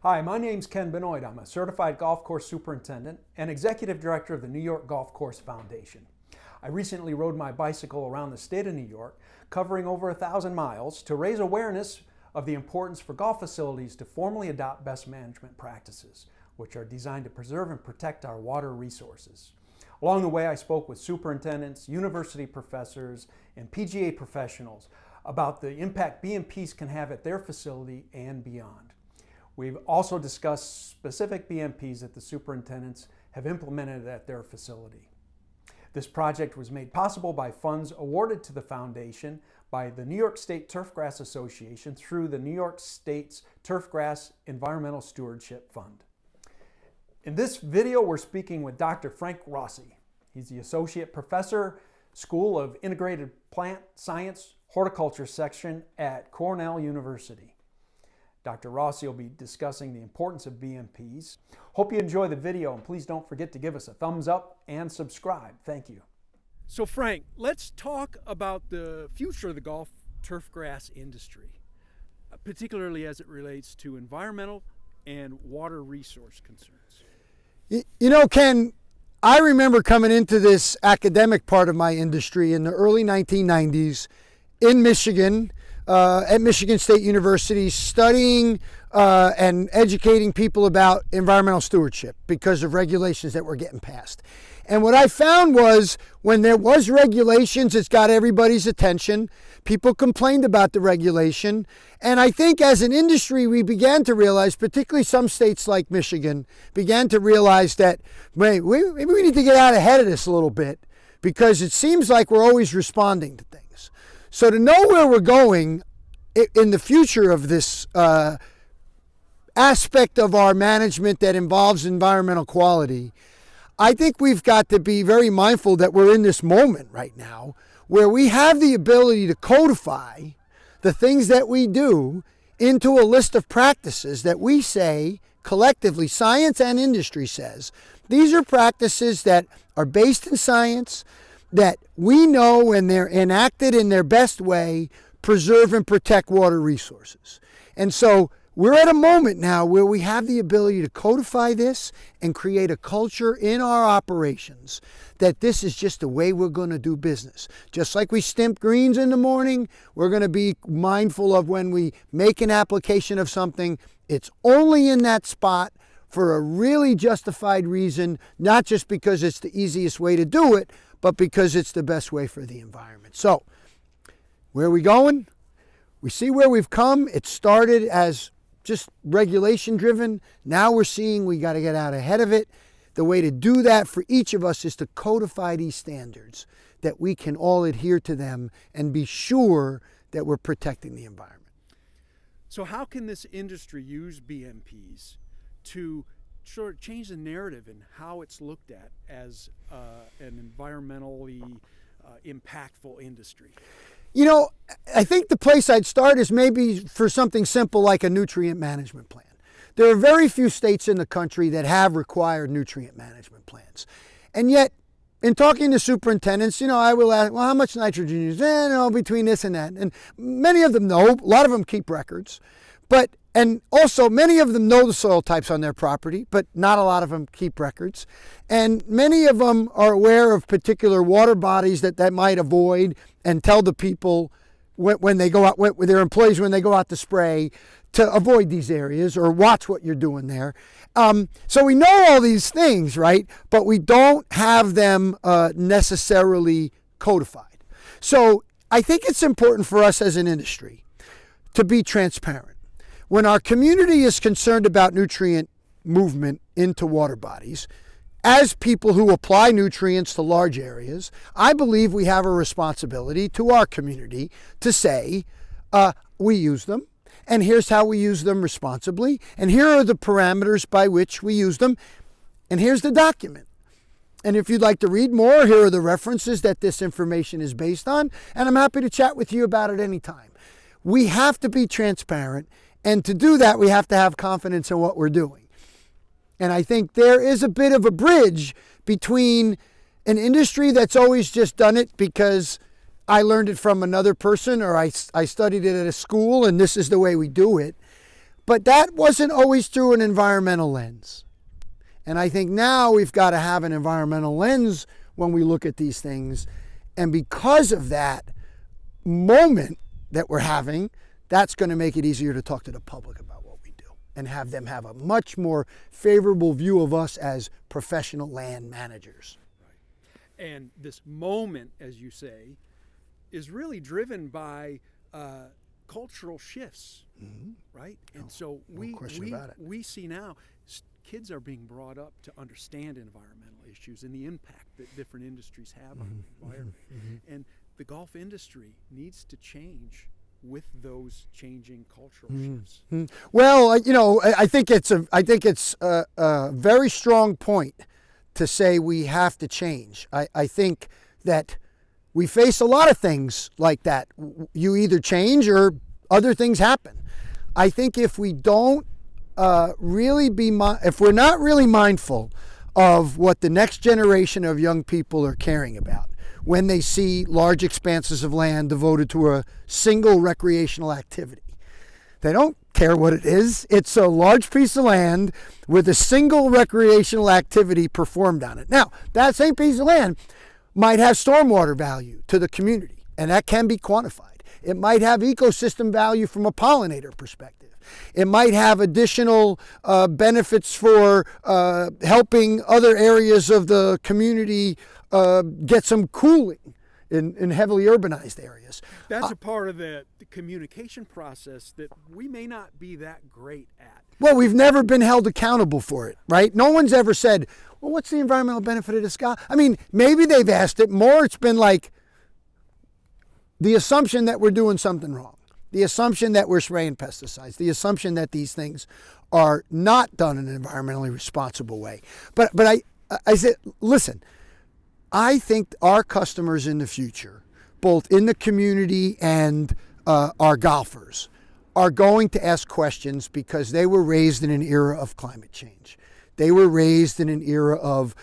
Hi, my name's Ken Benoit. I'm a certified golf course superintendent and executive director of the New York Golf Course Foundation. I recently rode my bicycle around the state of New York, covering over 1,000 miles, to raise awareness of the importance for golf facilities to formally adopt best management practices, which are designed to preserve and protect our water resources. Along the way, I spoke with superintendents, university professors, and PGA professionals about the impact BMPs can have at their facility and beyond. We've also discussed specific BMPs that the superintendents have implemented at their facility. This project was made possible by funds awarded to the foundation by the New York State Turfgrass Association through the New York State's Turfgrass Environmental Stewardship Fund. In this video, we're speaking with Dr. Frank Rossi. He's the Associate Professor, School of Integrated Plant Science, Horticulture section at Cornell University. Dr. Rossi will be discussing the importance of BMPs. Hope you enjoy the video, and please don't forget to give us a thumbs up and subscribe. Thank you. So Frank, let's talk about the future of the golf turfgrass industry, particularly as it relates to environmental and water resource concerns. You know, Ken, I remember coming into this academic part of my industry in the early 1990s in Michigan, at Michigan State University, studying and educating people about environmental stewardship because of regulations that were getting passed. And what I found was when there was regulations, it's got everybody's attention. People complained about the regulation. And I think as an industry, we began to realize, particularly some states like Michigan, began to realize that maybe we need to get out ahead of this a little bit because it seems like we're always responding to things. So to know where we're going in the future of this aspect of our management that involves environmental quality, I think we've got to be very mindful that we're in this moment right now where we have the ability to codify the things that we do into a list of practices that we say collectively, science and industry says, these are practices that are based in science, that we know when they're enacted in their best way, preserve and protect water resources. And so we're at a moment now where we have the ability to codify this and create a culture in our operations that this is just the way we're going to do business. Just like we stimp greens in the morning, we're going to be mindful of when we make an application of something, it's only in that spot for a really justified reason, not just because it's the easiest way to do it, but because it's the best way for the environment. So, where are we going? We see where we've come. It started as just regulation driven. Now we're seeing we got to get out ahead of it. The way to do that for each of us is to codify these standards, that we can all adhere to them and be sure that we're protecting the environment. So how can this industry use BMPs to sort of change the narrative in how it's looked at as an environmentally impactful industry? You know, I think the place I'd start is maybe for something simple like a nutrient management plan. There are very few states in the country that have required nutrient management plans. And yet, in talking to superintendents, you know, I will ask, well, how much nitrogen you use? No, between this and that. And many of them know, a lot of them keep records. And also, many of them know the soil types on their property, but not a lot of them keep records. And many of them are aware of particular water bodies that they might avoid and tell the people when they go out, with their employees when they go out to spray, to avoid these areas or watch what you're doing there. So we know all these things, right? But we don't have them necessarily codified. So I think it's important for us as an industry to be transparent. When our community is concerned about nutrient movement into water bodies, as people who apply nutrients to large areas, I believe we have a responsibility to our community to say, we use them, and here's how we use them responsibly, and here are the parameters by which we use them, and here's the document. And if you'd like to read more, here are the references that this information is based on, and I'm happy to chat with you about it anytime. We have to be transparent, and to do that, we have to have confidence in what we're doing. And I think there is a bit of a bridge between an industry that's always just done it because I learned it from another person, or I studied it at a school and this is the way we do it. But that wasn't always through an environmental lens. And I think now we've got to have an environmental lens when we look at these things. And because of that moment that we're having, that's going to make it easier to talk to the public about what we do and have them have a much more favorable view of us as professional land managers. Right. And this moment, as you say, is really driven by cultural shifts, right? And so we see now kids are being brought up to understand environmental issues and the impact that different industries have on the environment. And the golf industry needs to change with those changing cultural shifts. Well, you know, I think it's a very strong point to say we have to change. I think that we face a lot of things like that. You either change or other things happen. I think if we don't if we're not really mindful of what the next generation of young people are caring about when they see large expanses of land devoted to a single recreational activity, they don't care what it is. It's a large piece of land with a single recreational activity performed on it. Now, that same piece of land might have stormwater value to the community, and that can be quantified. It might have ecosystem value from a pollinator perspective. It might have additional benefits for helping other areas of the community get some cooling in heavily urbanized areas. That's a part of the communication process that we may not be that great at. Well, we've never been held accountable for it, right? No one's ever said, well, what's the environmental benefit of this guy? I mean, maybe they've asked it more. It's been like the assumption that we're doing something wrong, the assumption that we're spraying pesticides, the assumption that these things are not done in an environmentally responsible way. But I said, listen, I think our customers in the future, both in the community and our golfers, are going to ask questions because they were raised in an era of climate change. They were raised in an era of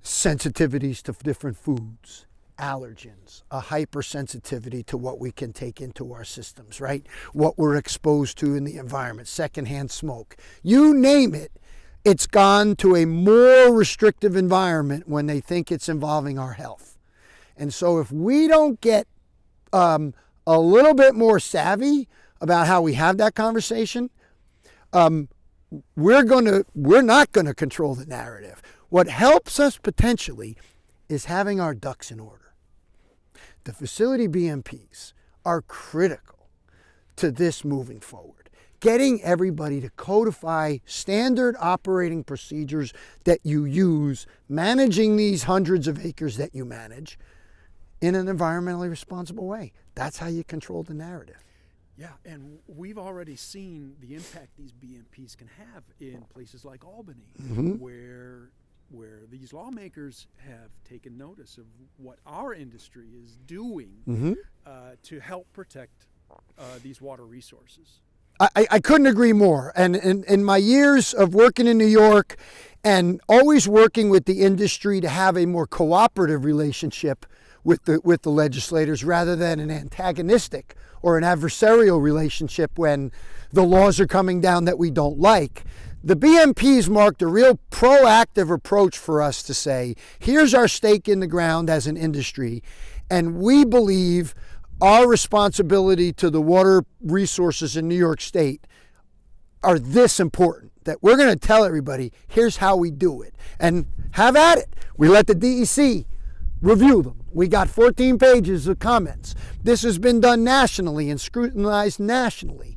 sensitivities to different foods, allergens, a hypersensitivity to what we can take into our systems, right? What we're exposed to in the environment, secondhand smoke. You name it, it's gone to a more restrictive environment when they think it's involving our health. And so if we don't get a little bit more savvy about how we have that conversation, we're not going to control the narrative. What helps us potentially is having our ducks in order. The facility BMPs are critical to this moving forward. Getting everybody to codify standard operating procedures that you use, managing these hundreds of acres that you manage in an environmentally responsible way. That's how you control the narrative. Yeah, and we've already seen the impact these BMPs can have in places like Albany, where these lawmakers have taken notice of what our industry is doing to help protect these water resources. I couldn't agree more. And in my years of working in New York and always working with the industry to have a more cooperative relationship with the legislators rather than an antagonistic or an adversarial relationship when the laws are coming down that we don't like, the BMPs marked a real proactive approach for us to say, here's our stake in the ground as an industry, and we believe our responsibility to the water resources in New York State are this important that we're going to tell everybody, here's how we do it. And have at it. We let the DEC review them. We got 14 pages of comments. This has been done nationally and scrutinized nationally.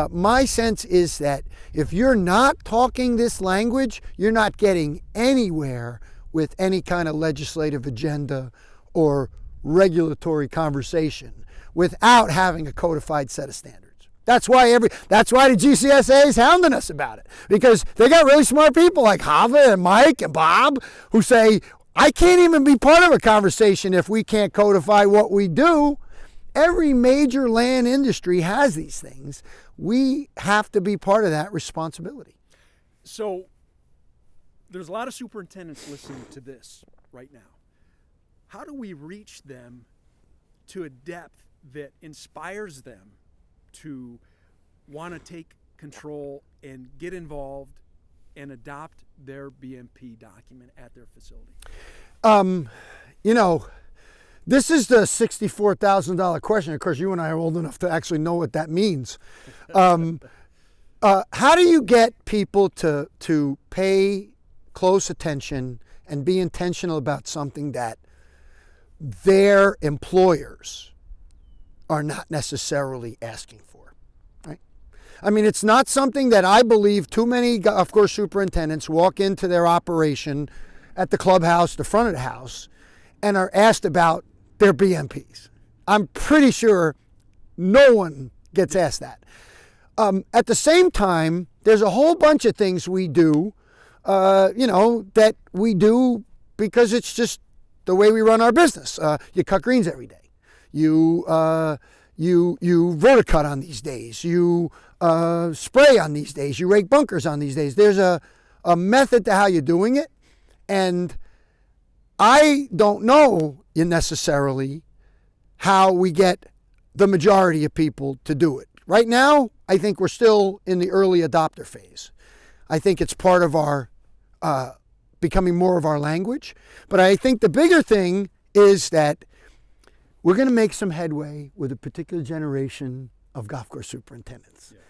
My sense is that if you're not talking this language, you're not getting anywhere with any kind of legislative agenda or regulatory conversation without having a codified set of standards. That's why the GCSA is hounding us about it, because they got really smart people like Hava and Mike and Bob who say, I can't even be part of a conversation if we can't codify what we do. Every major land industry has these things. We have to be part of that responsibility. So there's a lot of superintendents listening to this right now. How do we reach them to a depth that inspires them to want to take control and get involved and adopt their BMP document at their facility? This is the $64,000 question. Of course, you and I are old enough to actually know what that means. How do you get people to pay close attention and be intentional about something that their employers are not necessarily asking for, right? I mean, it's not something that I believe too many golf course superintendents walk into their operation at the clubhouse, the front of the house, and are asked about their BMPs. I'm pretty sure no one gets asked that. At the same time, there's a whole bunch of things we do, that we do because it's just the way we run our business. You cut greens every day. You verticut on these days. You spray on these days. You rake bunkers on these days. There's a method to how you're doing it, and I don't know necessarily how we get the majority of people to do it. Right now, I think we're still in the early adopter phase. I think it's part of our becoming more of our language. But I think the bigger thing is that we're going to make some headway with a particular generation of golf course superintendents. Yeah.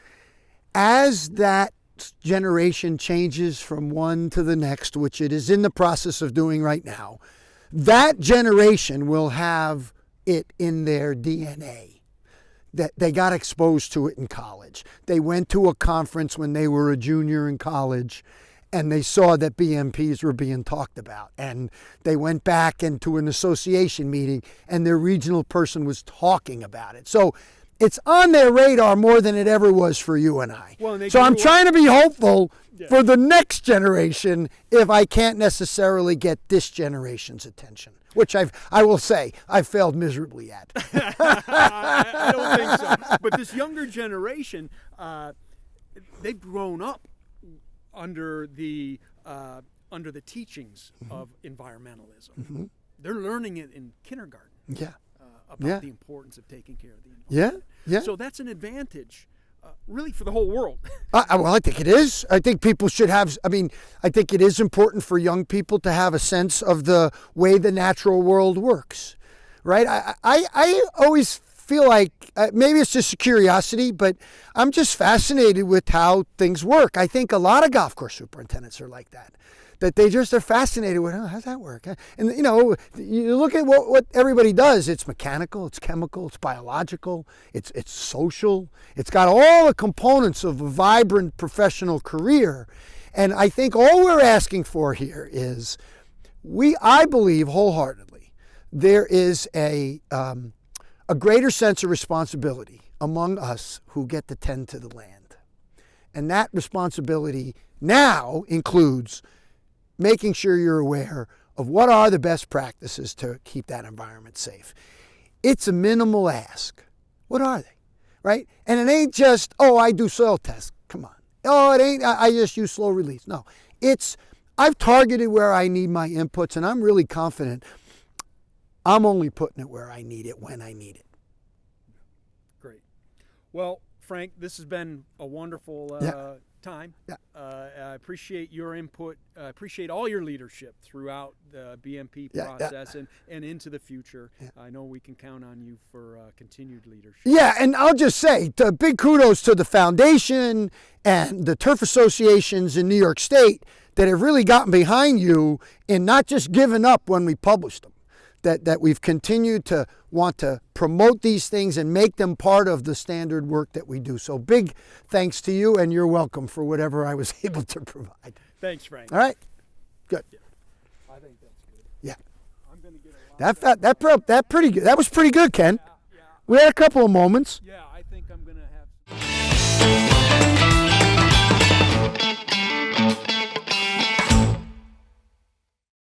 As that generation changes from one to the next, which it is in the process of doing right now, that generation will have it in their DNA. That they got exposed to it in college. They went to a conference when they were a junior in college, and they saw that BMPs were being talked about. And they went back into an association meeting, and their regional person was talking about it. So it's on their radar more than it ever was for you and I. So I'm trying to be hopeful for the next generation if I can't necessarily get this generation's attention, which I will say I've failed miserably at. I don't think so. But this younger generation, they've grown up under the teachings of environmentalism. Mm-hmm. They're learning it in kindergarten. Yeah. About the importance of taking care of the environment. Yeah. So that's an advantage, really, for the whole world. Well, I think it is. I think people should have, I think it is important for young people to have a sense of the way the natural world works, right? I always feel like, maybe it's just a curiosity, but I'm just fascinated with how things work. I think a lot of golf course superintendents are like that. That they just are fascinated with, how's that work? And, you look at what everybody does. It's mechanical, it's chemical, it's biological, it's social. It's got all the components of a vibrant professional career. And I think all we're asking for here is, I believe wholeheartedly, there is a greater sense of responsibility among us who get to tend to the land. And that responsibility now includes making sure you're aware of what are the best practices to keep that environment safe. It's a minimal ask. What are they, right? And it ain't just, I do soil tests. Come on. It ain't, I just use slow release. No, I've targeted where I need my inputs, and I'm really confident I'm only putting it where I need it when I need it. Great. Well, Frank, this has been a wonderful time. Yeah. I appreciate your input. I appreciate all your leadership throughout the BMP process and into the future. Yeah. I know we can count on you for continued leadership. Yeah, and I'll just say big kudos to the foundation and the turf associations in New York State that have really gotten behind you in not just giving up when we published them. That we've continued to want to promote these things and make them part of the standard work that we do. So big thanks to you, and you're welcome for whatever I was able to provide. Thanks, Frank. All right, good. Yeah. I think that's good. Yeah. I'm going to get a lot that pretty good. That was pretty good, Ken. Yeah. We had a couple of moments. Yeah.